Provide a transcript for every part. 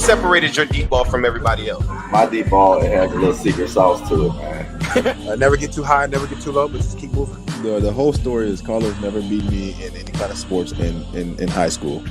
separated your deep ball from everybody else? My deep ball, it has a little secret sauce to it, man. Never get too high, never get too low, but just keep moving. The whole story is Carlos never beat me in any kind of sports in high school.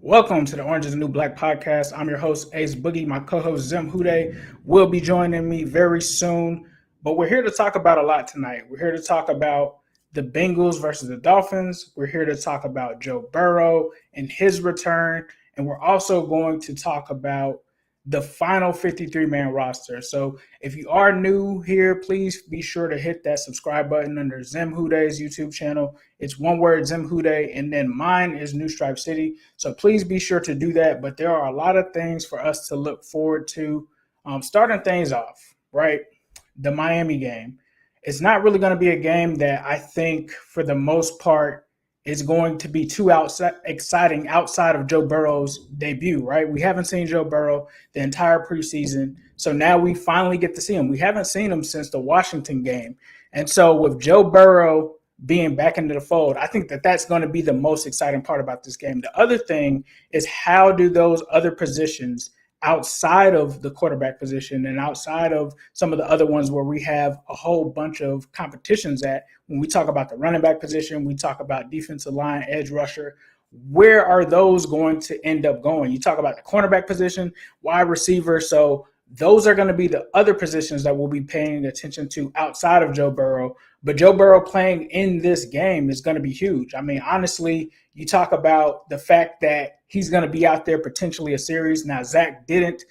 Welcome to the Orange is the New Black podcast. I'm your host, Ace Boogie. My co-host, Zim Huday, will be joining me very soon. But we're here to talk about a lot tonight. We're here to talk about the Bengals versus the Dolphins. We're here to talk about Joe Burrow and his return. And we're also going to talk about the final 53-man roster. So if you are new here, please be sure to hit that subscribe button under Zim Huday's YouTube channel. It's one word, Zim Huday, and then mine is New Stripe City. So please be sure to do that. But there are a lot of things for us to look forward to. Starting things off, right? The Miami game. It's not really going to be a game that I think for the most part is going to be too exciting outside of Joe Burrow's debut, right? We haven't seen Joe Burrow the entire preseason, so now we finally get to see him. We haven't seen him since the Washington game. And so with Joe Burrow being back into the fold, I think that that's going to be the most exciting part about this game. The other thing is, how do those other positions outside of the quarterback position and outside of some of the other ones where we have a whole bunch of competitions at, when we talk about the running back position, we talk about defensive line, edge rusher, where are those going to end up going? You talk about the cornerback position, wide receiver. So those are going to be the other positions that we'll be paying attention to outside of Joe Burrow. But Joe Burrow playing in this game is going to be huge. I mean, honestly, you talk about the fact that he's going to be out there potentially a series. Now, Zach didn't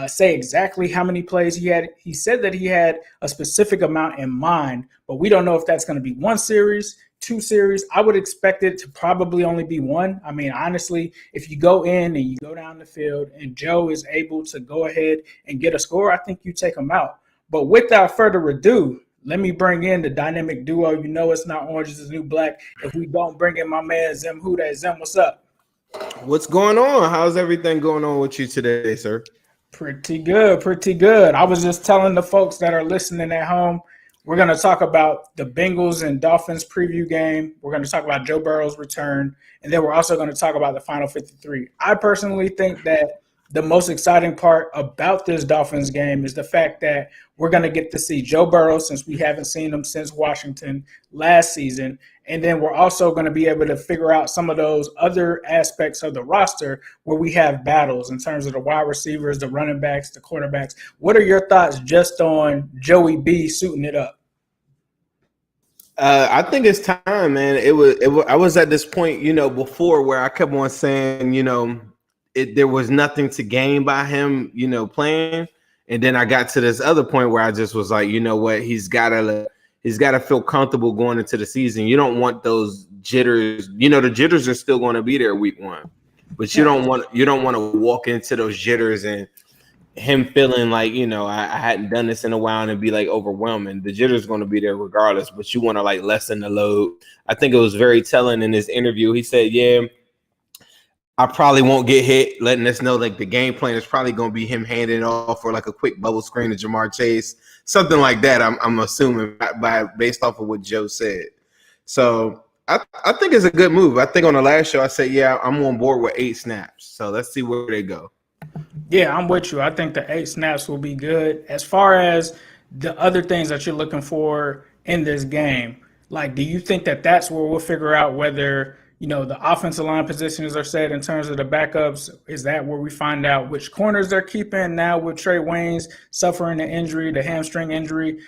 say exactly how many plays he had. He said that he had a specific amount in mind, but we don't know if that's going to be one series, two series. I would expect it to probably only be one. I mean, honestly, if you go in and you go down the field and Joe is able to go ahead and get a score, I think you take him out. But without further ado, let me bring in the dynamic duo. You know it's not Orange is the New Black if we don't bring in my man Zim Huday. Zim, what's up? What's going on? How's everything going on with you today, sir? Pretty good, pretty good. I was just telling the folks that are listening at home, we're going to talk about the Bengals and Dolphins preview game. We're going to talk about Joe Burrow's return, and then we're also going to talk about the final 53. I personally think that the most exciting part about this Dolphins game is the fact that we're going to get to see Joe Burrow, since we haven't seen him since Washington last season. And then we're also going to be able to figure out some of those other aspects of the roster where we have battles in terms of the wide receivers, the running backs, the quarterbacks. What are your thoughts just on Joey B suiting it up? I think it's time, man. I was at this point, before, where I kept on saying, there was nothing to gain by him, playing. And then I got to this other point where I just was like, you know what, he's got to feel comfortable going into the season. You don't want those jitters. The jitters are still going to be there week one, but you don't want to walk into those jitters and him feeling like, I hadn't done this in a while and be like overwhelming. The jitters going to be there regardless, but you want to like lessen the load. I think it was very telling in his interview. He said, yeah, I probably won't get hit, letting us know like the game plan is probably going to be him handing it off for like a quick bubble screen to Jamar Chase, something like that. I'm assuming based off of what Joe said. So I think it's a good move. I think on the last show I said, yeah, I'm on board with 8 snaps. So let's see where they go. Yeah, I'm with you. I think the 8 snaps will be good. As far as the other things that you're looking for in this game, like, do you think that that's where we'll figure out whether the offensive line positions are set in terms of the backups? Is that where we find out which corners they're keeping now with Trey Waynes suffering the injury, the hamstring injury?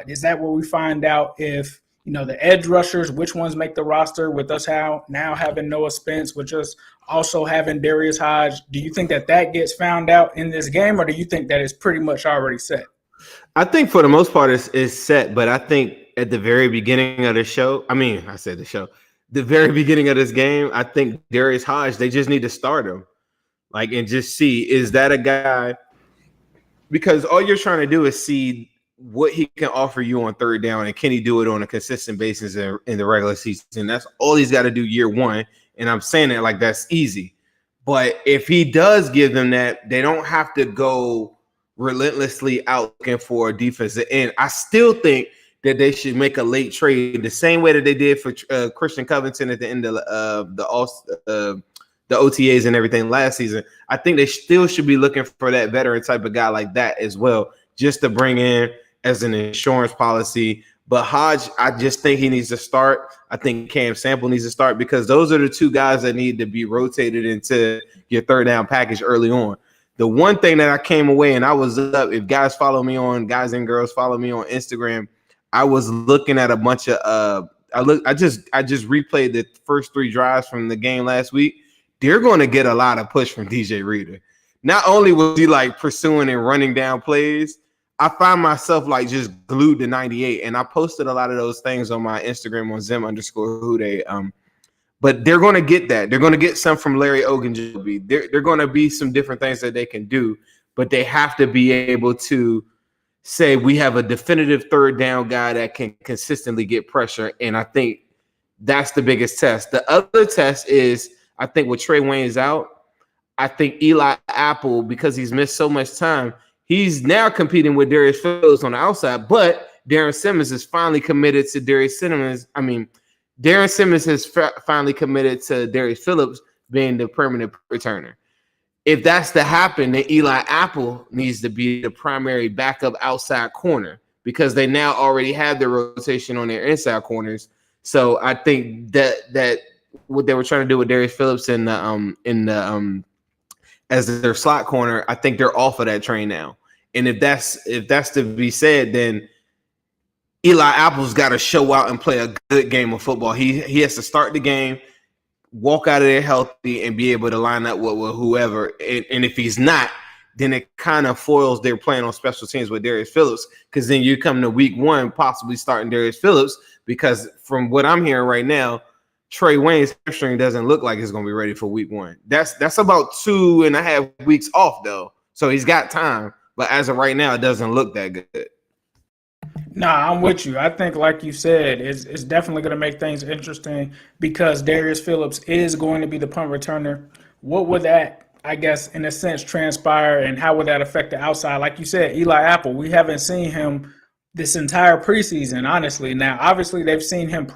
Is that where we find out if, the edge rushers, which ones make the roster, with us now having Noah Spence, with just also having Darius Hodge? Do you think that gets found out in this game, or do you think that it's pretty much already set? I think for the most part it's set, but I think at the very beginning of the show, the very beginning of this game, I think Darius Hodge, they just need to start him, and just see, is that a guy? Because all you're trying to do is see what he can offer you on third down, and can he do it on a consistent basis in the regular season. That's all he's got to do year one, and I'm saying it like that's easy. But if he does give them that, they don't have to go relentlessly out looking for a defensive end. I still think that they should make a late trade the same way that they did for Christian Covington at the end of the OTAs and everything last season. I think they still should be looking for that veteran type of guy like that as well, just to bring in as an insurance policy. But Hodge, I just think he needs to start. I think Cam Sample needs to start because those are the two guys that need to be rotated into your third down package early on. The one thing that I came away and I was up, if guys and girls follow me on Instagram, I was looking at a bunch of I just replayed the first 3 drives from the game last week. They're going to get a lot of push from DJ Reader. Not only was he like pursuing and running down plays, I find myself like just glued to 98, and I posted a lot of those things on my Instagram on Zim_Huday. But they're going to get that. They're going to get some from Larry Ogunjobi. They're going to be some different things that they can do, but they have to be able to say we have a definitive third down guy that can consistently get pressure, and I think that's the biggest test. The other test is, I think with Trey Waynes out, I think Eli Apple, because he's missed so much time, he's now competing with Darius Phillips on the outside, but Darren Simmons is finally committed to Darius Simmons. Darren Simmons has finally committed to Darius Phillips being the permanent returner. If that's to happen, then Eli Apple needs to be the primary backup outside corner because they now already have their rotation on their inside corners. So I think that what they were trying to do with Darius Phillips as their slot corner, I think they're off of that train now. And if that's to be said, then Eli Apple's got to show out and play a good game of football. He has to start the game, walk out of there healthy, and be able to line up with whoever. And if he's not, then it kind of foils their plan on special teams with Darius Phillips, because then you come to week 1 possibly starting Darius Phillips, because from what I'm hearing right now, Trey Wayne's hamstring doesn't look like it's going to be ready for week 1. That's about 2.5 weeks off, though. So he's got time. But as of right now, it doesn't look that good. Nah, I'm with you. I think, like you said, it's definitely going to make things interesting because Darius Phillips is going to be the punt returner. What would that, I guess, in a sense, transpire, and how would that affect the outside? Like you said, Eli Apple, we haven't seen him this entire preseason, honestly. Now, obviously, they've seen him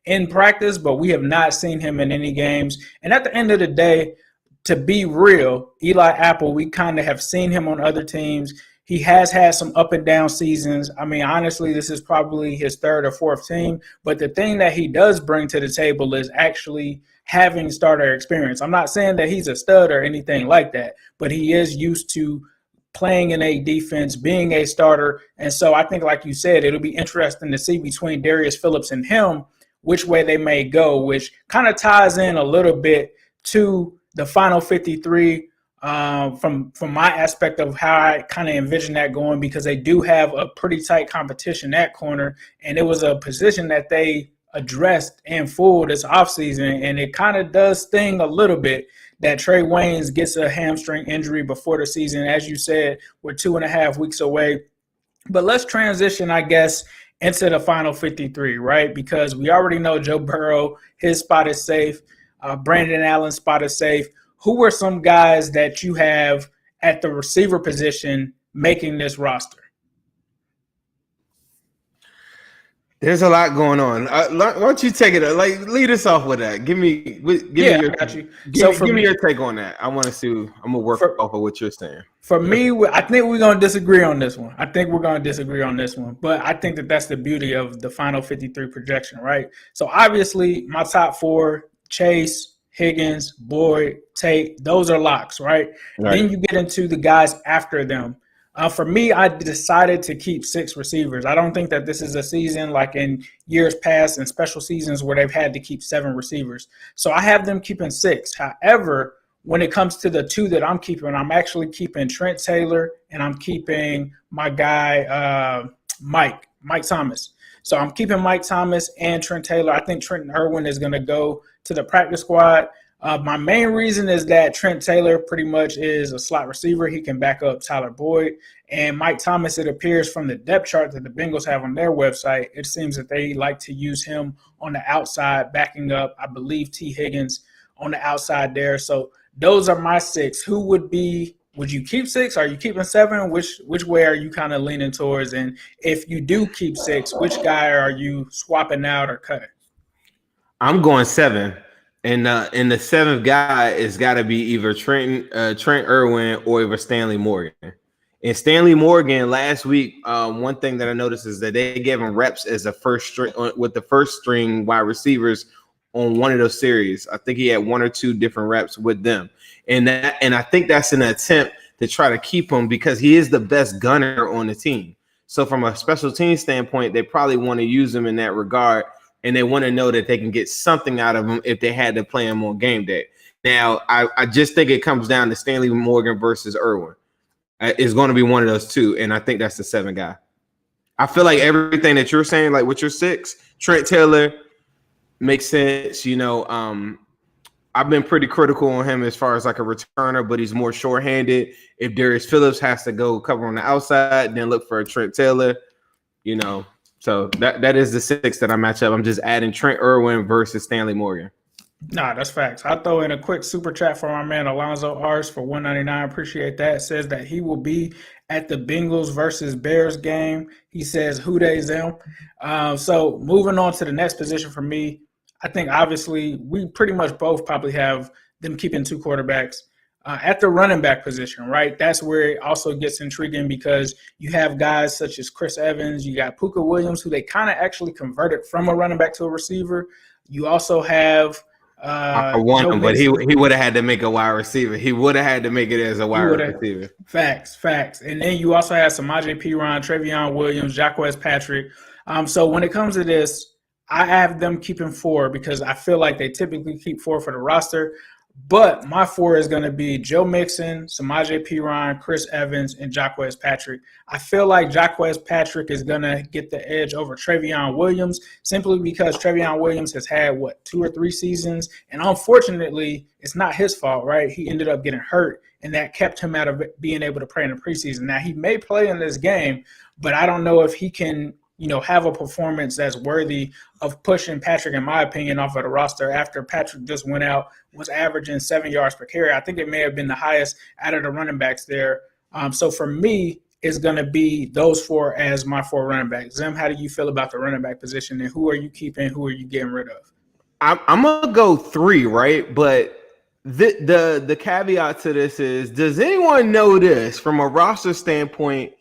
in practice, but we have not seen him in any games. And at the end of the day, to be real, Eli Apple, we kind of have seen him on other teams. He has had some up and down seasons. I mean, honestly, this is probably his 3rd or 4th team. But the thing that he does bring to the table is actually having starter experience. I'm not saying that he's a stud or anything like that, but he is used to playing in a defense, being a starter. And so I think, like you said, it'll be interesting to see between Darius Phillips and him which way they may go, which kind of ties in a little bit to the final 53 from my aspect of how I kind of envision that going, because they do have a pretty tight competition at corner, and it was a position that they addressed in full this offseason, and it kind of does sting a little bit that Trey Waynes gets a hamstring injury before the season. As you said, we're 2.5 weeks away. But let's transition, I guess, into the final 53, right? Because we already know Joe Burrow, his spot is safe. Brandon Allen's spot is safe. Who are some guys that you have at the receiver position making this roster? There's a lot going on. Why don't you take it? Like, lead us off with that. Give me your, I got you. Give me your take on that. I want to see. I'm gonna work off of what you're saying. For me, I think we're gonna disagree on this one. But I think that that's the beauty of the final 53 projection, right? So obviously, my top 4: Chase, Higgins, Boyd, Tate. Those are locks, right? Then you get into the guys after them. For me, I decided to keep 6 receivers. I don't think that this is a season like in years past and special seasons where they've had to keep 7 receivers. So I have them keeping 6. However, when it comes to the 2 that I'm keeping, I'm actually keeping Trent Taylor, and I'm keeping my guy Mike Thomas. So I'm keeping Mike Thomas and Trent Taylor. I think Trenton Irwin is going to go to the practice squad. My main reason is that Trent Taylor pretty much is a slot receiver. He can back up Tyler Boyd. And Mike Thomas, it appears from the depth chart that the Bengals have on their website, it seems that they like to use him on the outside, backing up, I believe, T. Higgins on the outside there. So those are my 6. Who would be would you keep 6? Are you keeping 7? Which way are you kind of leaning towards? And if you do keep 6, which guy are you swapping out or cutting? I'm going 7. And the 7th guy is got to be either Trent Irwin or either Stanley Morgan. And Stanley Morgan last week, one thing that I noticed is that they gave him reps as a first string with the first string wide receivers on one of those series. I think he had 1 or 2 different reps with them, and I think that's an attempt to try to keep him because he is the best gunner on the team. So from a special team standpoint, they probably want to use him in that regard. And they want to know that they can get something out of him if they had to play him on game day. Now, I just think it comes down to Stanley Morgan versus Irwin. It's going to be one of those two, and I think that's the 7 guy. I feel like everything that you're saying, like with your 6, Trent Taylor makes sense. I've been pretty critical on him as far as like a returner, but he's more short-handed. If Darius Phillips has to go cover on the outside, then look for a Trent Taylor, So that is the 6 that I match up. I'm just adding Trent Irwin versus Stanley Morgan. Nah, that's facts. I'll throw in a quick super chat for my man Alonzo Ars for $1.99. Appreciate that. It says that he will be at the Bengals versus Bears game. He says Huday's them. So moving on to the next position for me, I think obviously we pretty much both probably have them keeping 2 quarterbacks. At the running back position, right? That's where it also gets intriguing because you have guys such as Chris Evans, you got Puka Williams, who they kind of actually converted from a running back to a receiver. You also have I want him, but he would have had to make a wide receiver. He would have had to make it as a wide receiver. Facts. And then you also have Samaje Perine, Trevion Williams, Jacquez Patrick. So when it comes to this, I have them keeping 4 because I feel like they typically keep 4 for the roster. But my 4 is going to be Joe Mixon, Samaje Perine, Chris Evans, and Jacquez Patrick. I feel like Jacquez Patrick is going to get the edge over Trevion Williams simply because Trevion Williams has had, 2 or 3 seasons. And unfortunately, it's not his fault, right? He ended up getting hurt, and that kept him out of being able to play in the preseason. Now, he may play in this game, but I don't know if he can have a performance that's worthy of pushing Patrick, in my opinion, off of the roster after Patrick just went out, was averaging 7 yards per carry. I think it may have been the highest out of the running backs there. So for me, it's going to be those 4 as my 4 running backs. Zim, how do you feel about the running back position, and who are you keeping, who are you getting rid of? I'm going to go 3, right? But the caveat to this is, does anyone know this from a roster standpoint?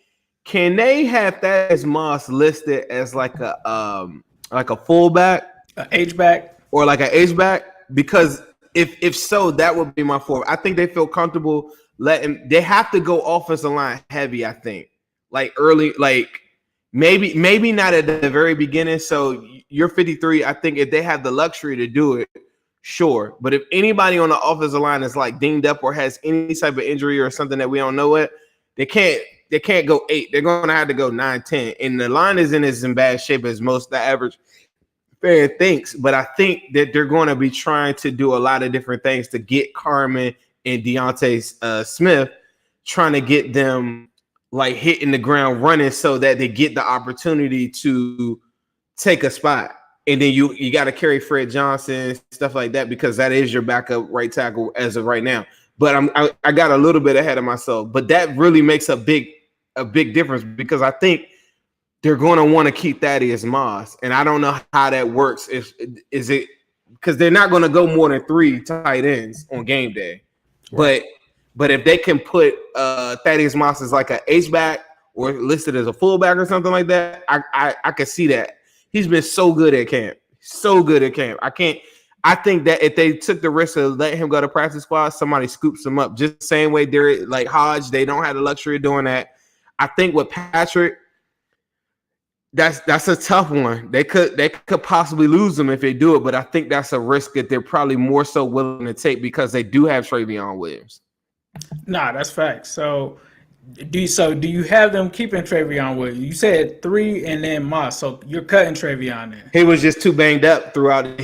Can they have Thaddeus Moss listed as like a fullback, An H-back, or like an H-back? Because if so, that would be my 4. I think they feel comfortable letting. They have to go offensive line heavy. I think like early, like maybe not at the very beginning. So you're 53. I think if they have the luxury to do it, sure. But if anybody on the offensive line is like dinged up or has any type of injury or something that we don't know it, they can't go 8. They're going to have to go 9, 10. And the line isn't as in bad shape as most the average fan thinks. But I think that they're going to be trying to do a lot of different things to get Carmen and Deontay Smith, trying to get them like hitting the ground running so that they get the opportunity to take a spot. And then you got to carry Fred Johnson, stuff like that, because that is your backup right tackle as of right now. But I got a little bit ahead of myself. But that really makes a big difference because I think they're going to want to keep Thaddeus Moss. And I don't know how that works. Is it because they're not going to go more than 3 tight ends on game day. Right. But if they can put Thaddeus Moss as like an H-back or listed as a fullback or something like that, I could see that. He's been so good at camp. I think that if they took the risk of letting him go to practice squad, somebody scoops him up. Just the same way they're like Hodge, they don't have the luxury of doing that. I think with Patrick, that's a tough one. They could possibly lose him if they do it, but I think that's a risk that they're probably more so willing to take because they do have Trevion Williams. Nah, that's facts. So do you have them keeping Trevion Williams? You said 3 and then Moss, so you're cutting Trevion in. He was just too banged up throughout.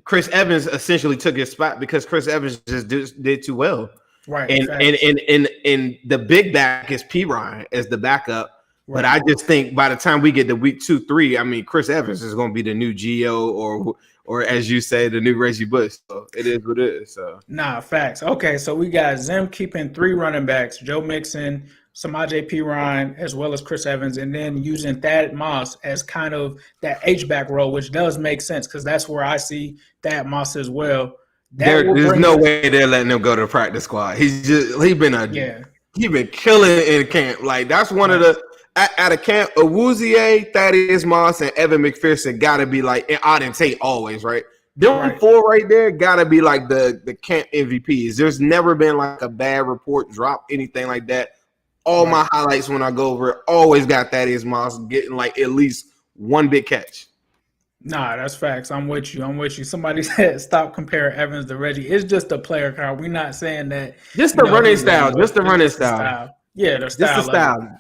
Chris Evans essentially took his spot because Chris Evans just did too well. Right. And the big back is Perine as the backup. But I just think by the time we get to week 2, 3, I mean, Chris Evans is going to be the new Geo or as you say, the new Reggie Bush. So it is what it is. So facts. Okay, so we got Zim keeping 3 running backs: Joe Mixon, Samaje Perine, as well as Chris Evans, and then using Thad Moss as kind of that H-back role, which does make sense because that's where I see Thad Moss as well. There's no way they're letting him go to the practice squad. He's been killing in camp. Like that's one of the out of camp. Awuzie, Thaddeus Moss, and Evan McPherson gotta be like, and Auden Tate always, right? Them 4 right there gotta be like the camp MVPs. There's never been like a bad report drop, anything like that. All my highlights when I go over it always got Thaddeus Moss getting like at least one big catch. Nah, that's facts. I'm with you. Somebody said stop comparing Evans to Reggie. It's just a player card. We're not saying that. Just the running style. Just the running style. Yeah, the style. Just the style.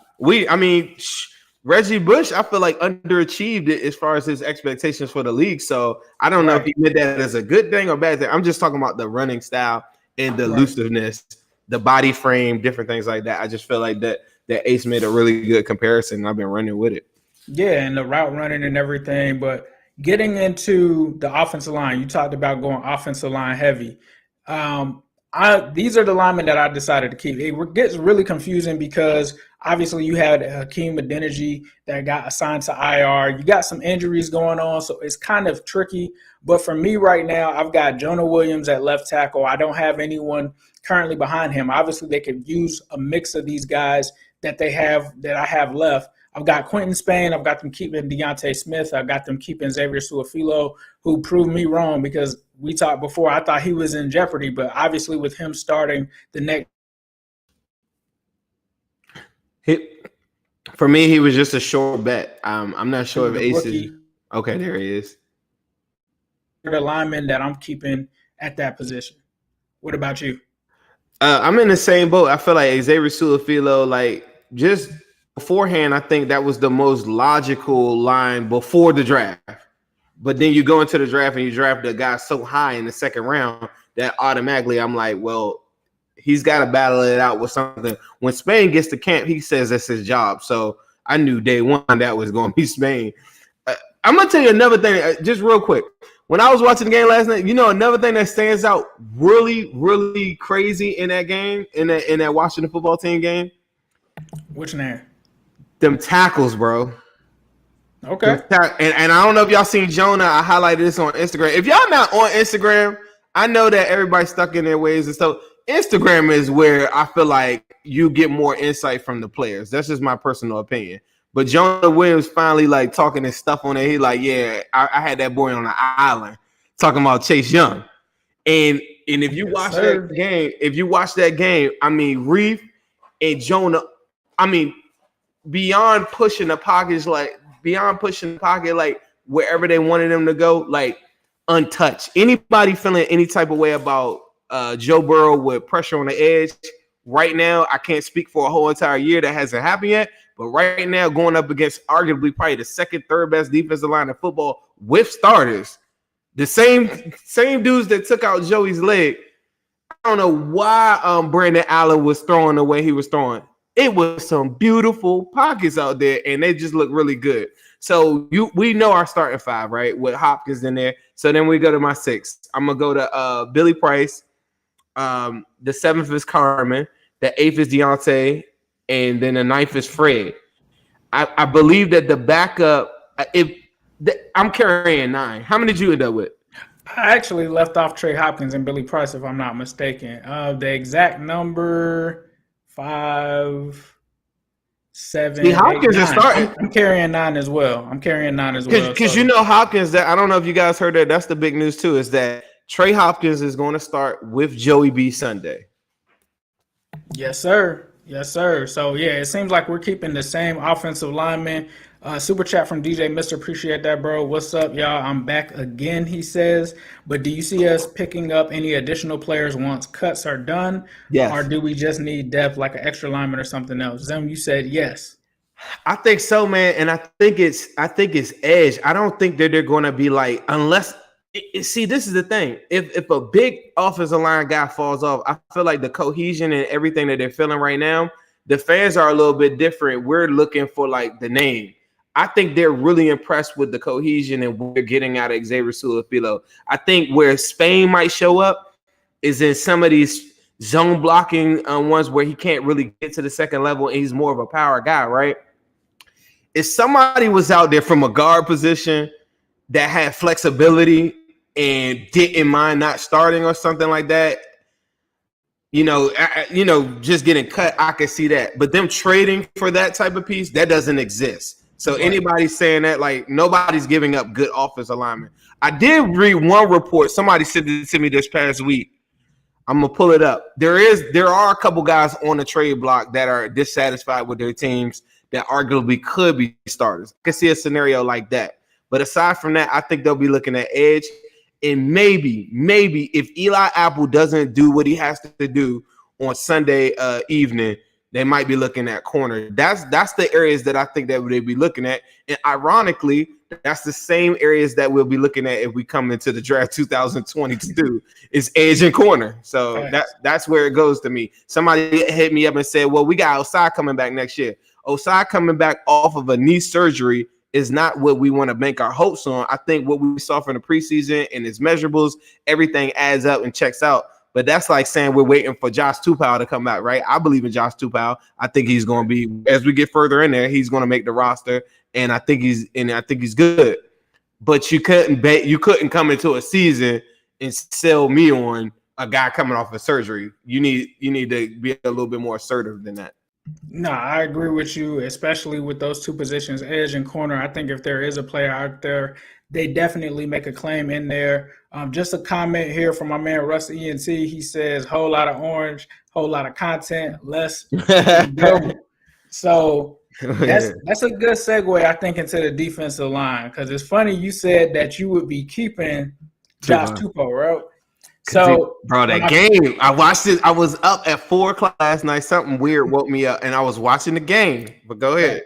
Reggie Bush, I feel like underachieved it as far as his expectations for the league. So I don't know if he meant that as a good thing or bad thing. I'm just talking about the running style and the elusiveness, the body frame, different things like that. I just feel like that Ace made a really good comparison. I've been running with it. Yeah, and the route running and everything. But getting into the offensive line, you talked about going offensive line heavy. These are the linemen that I decided to keep. It gets really confusing because obviously you had Hakeem Adeniji that got assigned to IR. You got some injuries going on, so it's kind of tricky. But for me right now, I've got Jonah Williams at left tackle. I don't have anyone currently behind him. Obviously, they could use a mix of these guys that I have left. I've got Quentin Spain. I've got them keeping Deontay Smith. I've got them keeping Xavier Su'a-Filo, who proved me wrong because we talked before. I thought he was in jeopardy, but obviously with him starting the next. For me, he was just a short bet. I'm not sure if Ace is. Okay, there he is. The lineman that I'm keeping at that position. What about you? I'm in the same boat. I feel like Xavier Su'a-Filo, like just beforehand, I think that was the most logical line before the draft. But then you go into the draft and you draft a guy so high in the second round that automatically I'm like, well, he's got to battle it out with something. When Spain gets to camp, he says that's his job. So I knew day one that was going to be Spain. I'm going to tell you another thing, just real quick. When I was watching the game last night, another thing that stands out really, really crazy in that game, in that Washington football team game. Which name? Them tackles, bro. Okay. And I don't know if y'all seen Jonah. I highlighted this on Instagram. If y'all not on Instagram, I know that everybody's stuck in their ways and stuff. Instagram is where I feel like you get more insight from the players. That's just my personal opinion. But Jonah Williams finally like talking his stuff on it. He like, yeah, I had that boy on the island talking about Chase Young. And if you watch that game, I mean, Reef and Jonah, I mean, beyond pushing the pocket, like wherever they wanted him to go, like untouched. Anybody feeling any type of way about Joe Burrow with pressure on the edge right now? I can't speak for a whole entire year that hasn't happened yet, but right now going up against arguably probably the second, third best defensive line in football with starters, the same dudes that took out Joey's leg. I don't know why Brandon Allen was throwing the way he was throwing. It was some beautiful pockets out there, and they just look really good. So we know our starting 5, right, with Hopkins in there. So then we go to my 6. I'm gonna go to Billy Price. The 7th is Carmen. The 8th is Deontay, and then the 9th is Fred. I believe that the backup. I'm carrying 9. How many did you end up with? I actually left off Trey Hopkins and Billy Price, if I'm not mistaken. The exact number. 5, 7. See, Hopkins is starting. I'm carrying 9 as well. Because Hopkins. That I don't know if you guys heard that. That's the big news too. Is that Trey Hopkins is going to start with Joey B Sunday. Yes, sir. So yeah, it seems like we're keeping the same offensive lineman. Super chat from DJ Mr. Appreciate that, bro. What's up, y'all? I'm back again, he says. But do you see us picking up any additional players once cuts are done? Yes. Or do we just need depth like an extra lineman or something else? Zim, you said yes. I think so, man. And I think it's edge. I don't think that they're going to be like, unless see, this is the thing. If a big offensive line guy falls off, I feel like the cohesion and everything that they're feeling right now, The fans are a little bit different. We're looking for like the name. I think they're really impressed with the cohesion and what they're getting out of Xavier Su'a-Filo. I think where Spain might show up is in some of these zone blocking ones where he can't really get to the second level and he's more of a power guy, right? If somebody was out there from a guard position that had flexibility and didn't mind not starting or something like that, just getting cut, I could see that. But them trading for that type of piece, that doesn't exist. So anybody saying that, like, nobody's giving up good offensive linemen. I did read one report. Somebody sent it to me this past week. I'm gonna pull it up. There are a couple guys on the trade block that are dissatisfied with their teams that arguably could be starters. I can see a scenario like that. But aside from that, I think they'll be looking at edge. And maybe if Eli Apple doesn't do what he has to do on Sunday evening, they might be looking at corner. That's the areas that I think that they'll be looking at. And ironically, that's the same areas that we'll be looking at if we come into the draft 2022 is edge and corner. So that's where it goes to me. Somebody hit me up and said, well, we got Osai coming back next year. Osai coming back off of a knee surgery is not what we want to bank our hopes on. I think what we saw from the preseason and his measurables, everything adds up and checks out. But that's like saying we're waiting for Josh Tupou to come back, right? I believe in Josh Tupou. I think he's going to be, as we get further in there, he's going to make the roster, and I think he's good. But you couldn't come into a season and sell me on a guy coming off of surgery. You need to be a little bit more assertive than that. No, I agree with you, especially with those two positions, edge and corner. I think if there is a player out there, they definitely make a claim in there. Just a comment here from my man Russ ENT. He says, whole lot of orange, whole lot of content, less go. So that's a good segue, I think, into the defensive line, because it's funny you said that you would be keeping Josh Tupou, right? So, bro, that game, I watched it. I was up at 4 o'clock last night. Something weird woke me up, and I was watching the game. But go ahead.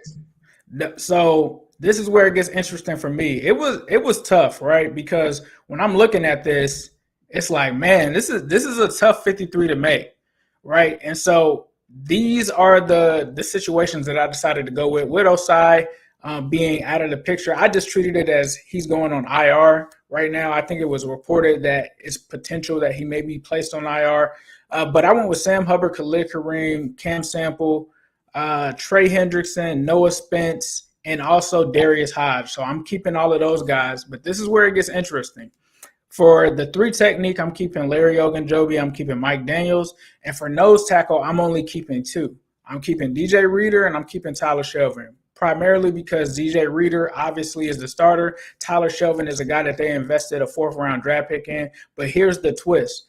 So this is where it gets interesting for me. It was tough, right? Because when I'm looking at this, it's like, man, this is a tough 53 to make, right? And so these are the situations that I decided to go with Osai being out of the picture. I just treated it as he's going on IR right now. I think it was reported that it's potential that he may be placed on IR. But I went with Sam Hubbard, Khalid Kareem, Cam Sample, Trey Hendrickson, Noah Spence, and also Darius Hodge. So I'm keeping all of those guys. But this is where it gets interesting. For the 3 technique, I'm keeping Larry Ogunjobi. I'm keeping Mike Daniels. And for nose tackle, I'm only keeping 2. I'm keeping DJ Reader and I'm keeping Tyler Shelvin. Primarily because DJ Reader obviously is the starter. Tyler Shelvin is a guy that they invested a 4th-round draft pick in. But here's the twist.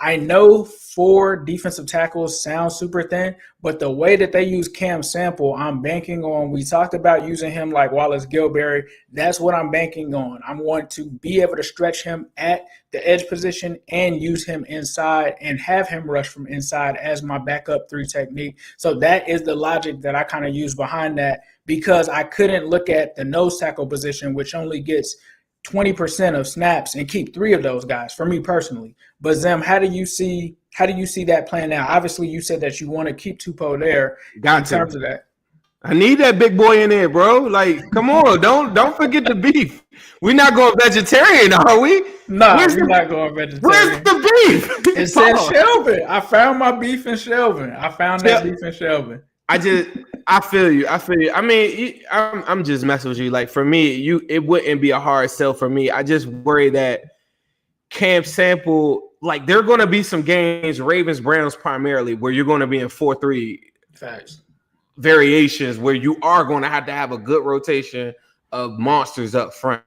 I know 4 defensive tackles sound super thin, but the way that they use Cam Sample, I'm banking on. We talked about using him like Wallace Gilberry. That's what I'm banking on. I want to be able to stretch him at the edge position and use him inside and have him rush from inside as my backup 3 technique. So that is the logic that I kind of use behind that, because I couldn't look at the nose tackle position, which only gets 20% of snaps, and keep 3 of those guys for me personally. But Zim, how do you see that playing out? Obviously, you said that you want to keep Tupou there. In terms of that, I need that big boy in there, bro. Like, come on, don't forget the beef. We're not going vegetarian, are we? No, we're not going vegetarian. Where's the beef? It says Shelvin. I found my beef in Shelvin. I found that beef in Shelvin. I feel you. I mean, I'm just messing with you. Like, for me, it wouldn't be a hard sell for me. I just worry that Cam Sample, like, there are going to be some games, Ravens, Browns primarily, where you're going to be in 4-3 facts variations, where you are going to have a good rotation of monsters up front.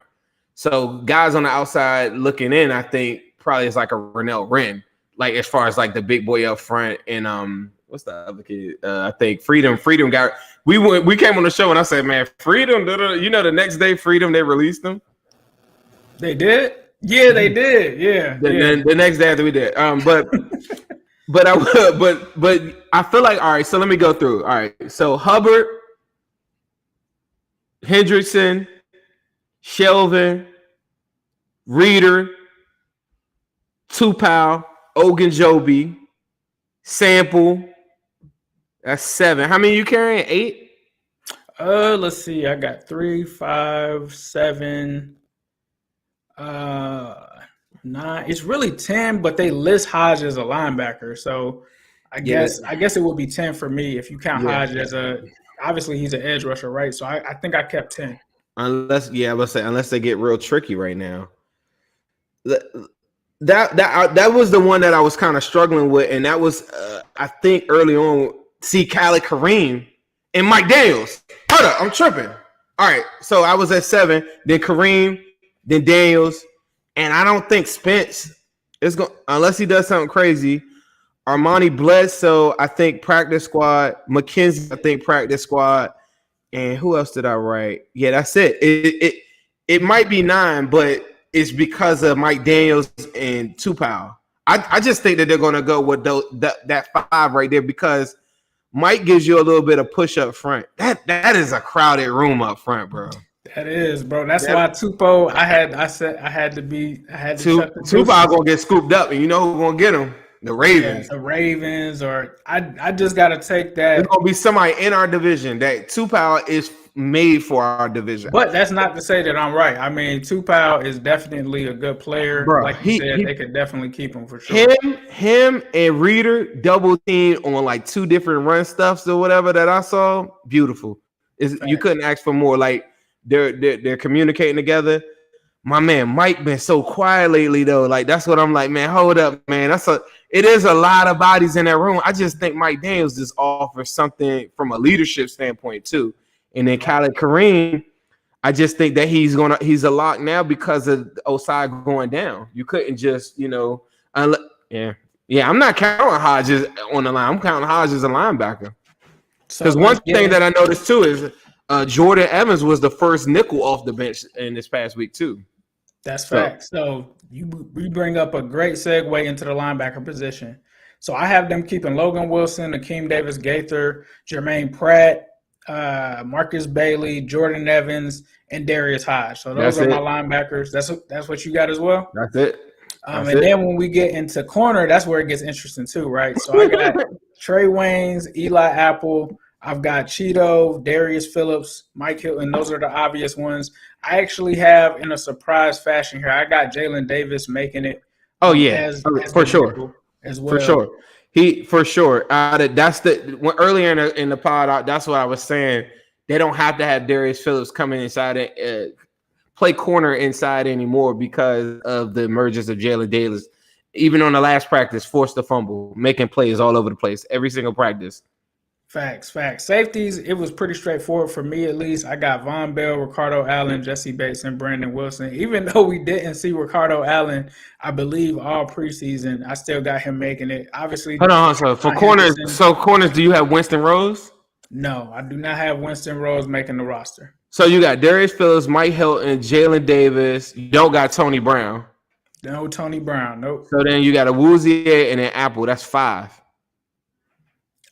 So guys on the outside looking in, I think probably it's like a Rennell Wren, like as far as like the big boy up front. And what's the other kid? I think Freedom got. We came on the show and I said, man, Freedom. The next day, Freedom, they released them. They did. Yeah, they did. Yeah. The next day after we did. But I feel like, all right. So let me go through. All right. So Hubbard, Hendrickson, Shelvin, Reader, Tupou, Ogunjobi, Sample. That's 7. How many you carrying? 8? Let's see. I got 3, 5, 7, 9. It's really 10, but they list Hodge as a linebacker. So I guess it would be 10 for me if you count Hodge as obviously he's an edge rusher, right? So I think I kept 10. Unless they get real tricky right now. That was the one that I was kind of struggling with, and that was I think early on. See Khaled Kareem and Mike Daniels. Hold up, I'm tripping. All right, so I was at 7, then Kareem, then Daniels, and I don't think Spence is going unless he does something crazy. Armani Bledsoe, I think practice squad. McKenzie, I think practice squad. And who else did I write? Yeah, that's it. It might be 9, but it's because of Mike Daniels and Tupou. I just think that they're going to go with that 5 right there because Mike gives you a little bit of push up front. That is a crowded room up front, bro. That is, bro. That's why Tupou. I had to Tupou gonna get scooped up, and you know who's gonna get him? The Ravens. Yeah, the Ravens, or I just gotta take that. There's gonna be somebody in our division that Tupou is made for our division. But that's not to say that I'm right. I mean, Tupou is definitely a good player. Bro, like you said, they could definitely keep him for sure. Him and Reader double team on like 2 different run stuffs or whatever that I saw. Beautiful. You couldn't ask for more. Like they're communicating together. My man Mike been so quiet lately though. Like that's what I'm like, man. Hold up, man. It is a lot of bodies in that room. I just think Mike Daniels just offers something from a leadership standpoint too. And then Khaled Kareem, I just think that he's a lock now because of Osai going down. You couldn't just, I'm not counting Hodges on the line. I'm counting Hodges as a linebacker. Because one thing that I noticed too is Jordan Evans was the first nickel off the bench in this past week too. That's fact. So you bring up a great segue into the linebacker position. So I have them keeping Logan Wilson, Akeem Davis-Gaither, Jermaine Pratt, Marcus Bailey, Jordan Evans, and Darius Hodge. So those are my linebackers. That's what you got as well? That's it. Then when we get into corner, that's where it gets interesting too, right? So I got Trey Waynes, Eli Apple. I've got Cheeto, Darius Phillips, Mike Hilton. Those are the obvious ones. I actually have, in a surprise fashion here, I got Jalen Davis making it. Oh, yeah, for sure. As well. For sure. Earlier in the pod, that's what I was saying. They don't have to have Darius Phillips coming inside and play corner inside anymore because of the emergence of Jalen Davis. Even on the last practice, forced a fumble, making plays all over the place, every single practice. Facts. Safeties, it was pretty straightforward for me at least. I got Von Bell, Ricardo Allen, Jesse Bates, and Brandon Wilson. Even though we didn't see Ricardo Allen, I believe, all preseason, I still got him making it. Obviously, hold on. So for corners, do you have Winston Rose? No, I do not have Winston Rose making the roster. So you got Darius Phillips, Mike Hilton, Jalen Davis. You don't got Tony Brown. No Tony Brown. Nope. So then you got a Woozier and an Apple. That's 5.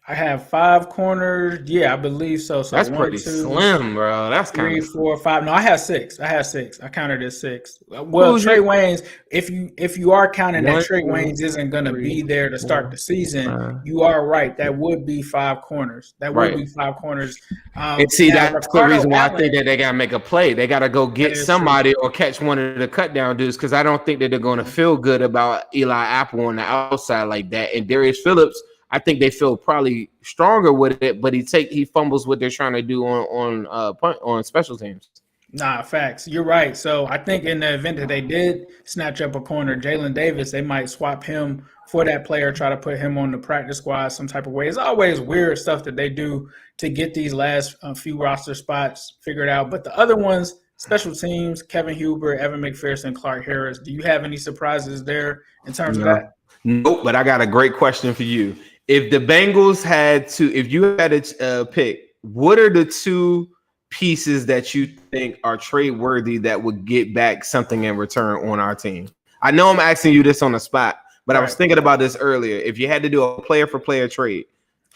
I have 5 corners. Yeah, I believe so. So that's pretty slim, bro. That's 3, 4, 5. No, I have 6. I counted as 6. Well, Trey Waynes, if you are counting that Trey Waynes isn't going to be there to start the season, you are right. That would be 5 corners. And see, that's the reason why I think that they got to make a play. They got to go get somebody or catch one of the cut down dudes because I don't think that they're going to feel good about Eli Apple on the outside like that. And Darius Phillips, I think they feel probably stronger with it, but he fumbles what they're trying to do on special teams. Nah, facts. You're right. So I think in the event that they did snatch up a corner, Jalen Davis, they might swap him for that player, try to put him on the practice squad some type of way. It's always weird stuff that they do to get these last few roster spots figured out. But the other ones, special teams, Kevin Huber, Evan McPherson, Clark Harris. Do you have any surprises there in terms of that? Nope, but I got a great question for you. If the Bengals if you had to pick, what are the 2 pieces that you think are trade worthy that would get back something in return on our team? I know I'm asking you this on the spot, but I was thinking about this earlier. If you had to do a player for player trade,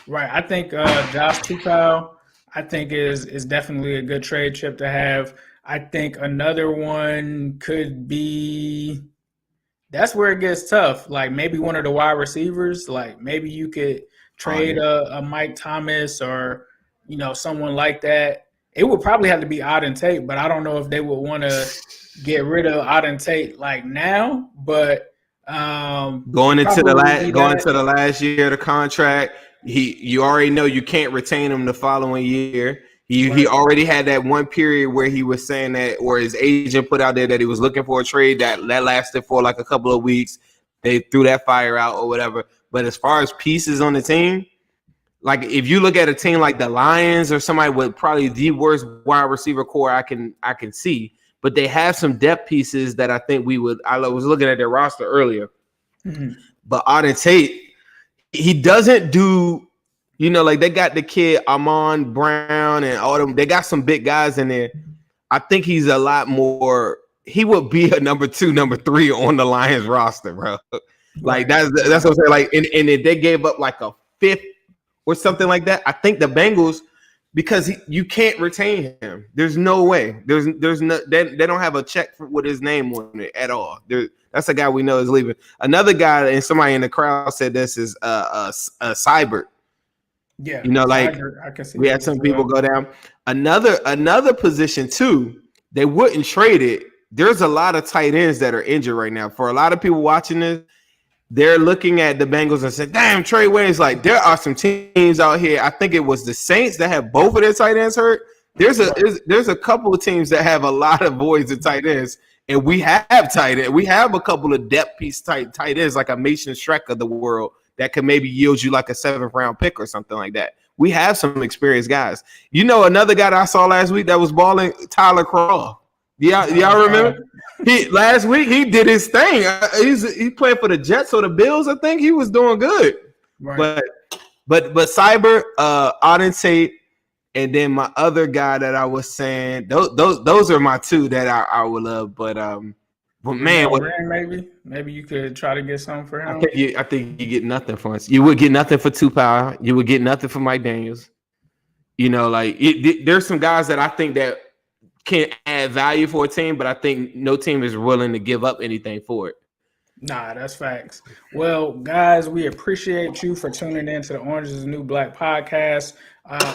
right? I think Josh Tupou, I think is definitely a good trade chip to have. I think another one could be. That's where it gets tough. Like maybe one of the wide receivers, like maybe you could trade a Mike Thomas or someone like that. It would probably have to be Auden Tate, but I don't know if they would want to get rid of Auden Tate like now. But going into the last year of the contract, you already know you can't retain him the following year. He already had that one period where he was saying that, or his agent put out there that he was looking for a trade that lasted for like a couple of weeks. They threw that fire out or whatever. But as far as pieces on the team, like if you look at a team like the Lions or somebody with probably the worst wide receiver core I can see, but they have some depth pieces that I think we would. I was looking at their roster earlier, but Auden Tate, he doesn't do. Like they got the kid Amon Brown and all them. They got some big guys in there. I think he's a lot more. He would be a number 2, number 3 on the Lions roster, bro. Like that's what I'm saying. Like, and if they gave up like a 5th or something like that, I think the Bengals, because you can't retain him. There's no way. There's no. They don't have a check with his name on it at all. That's a guy we know is leaving. Another guy, and somebody in the crowd said this is Seibert. Yeah, like I can see we had some people go down. Another position too, they wouldn't trade it. There's a lot of tight ends that are injured right now. For a lot of people watching this, they're looking at the Bengals and saying, damn, Trey Waynes, like there are some teams out here. I think it was the Saints that have both of their tight ends hurt. There's a couple of teams that have a lot of voids at tight ends, and we have tight end. We have a couple of depth piece tight ends like a Mason Streck of the world that could maybe yield you like a 7th round pick or something like that. We have some experienced guys. Another guy that I saw last week that was balling, Tyler Kroll. Y'all remember? Last week he did his thing. He's playing for the Jets or the Bills. I think he was doing good. Right. But Seibert, Auden Tate, and then my other guy that I was saying, those are my 2 that I would love. But man, maybe you could try to get something for him. I think you get nothing for us. You would get nothing for Tupac. You would get nothing for Mike Daniels. There's some guys that I think that can add value for a team, but I think no team is willing to give up anything for it. Nah, that's facts. Well, guys, we appreciate you for tuning in to the Orange is the New Black podcast.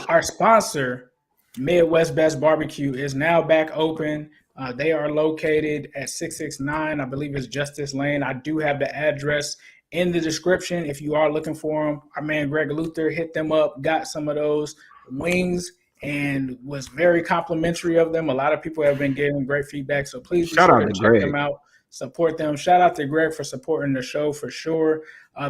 Our sponsor, Midwest Best Barbecue, is now back open. They are located at 669, I believe it's Justice Lane. I do have the address in the description if you are looking for them. Our man Greg Luther hit them up, got some of those wings, and was very complimentary of them. A lot of people have been getting great feedback, so please be sure to check them out, support them. Shout out to Greg for supporting the show for sure.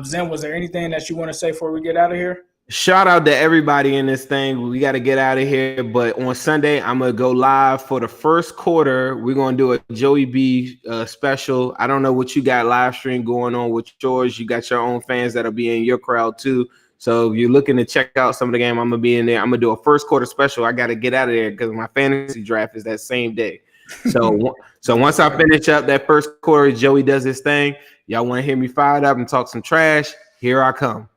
Zim, was there anything that you want to say before we get out of here? Shout out to everybody in this thing. We got to get out of here, but on Sunday, I'm going to go live for the first quarter. We're going to do a Joey B special. I don't know what you got live stream going on with yours. You got your own fans that'll be in your crowd too. So if you're looking to check out some of the game, I'm going to be in there. I'm going to do a first quarter special. I got to get out of there because my fantasy draft is that same day. So once I finish up that first quarter, Joey does his thing. Y'all want to hear me fired up and talk some trash? Here I come.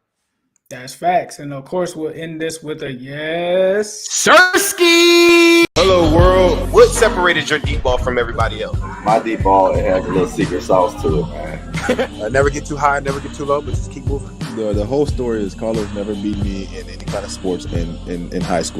That's facts. And of course, we'll end this with a yes. Sirski! Hello, world. What separated your deep ball from everybody else? My deep ball, it has a little secret sauce to it, man. Never get too high, never get too low, but just keep moving. The whole story is Carlos never beat me in any kind of sports in high school.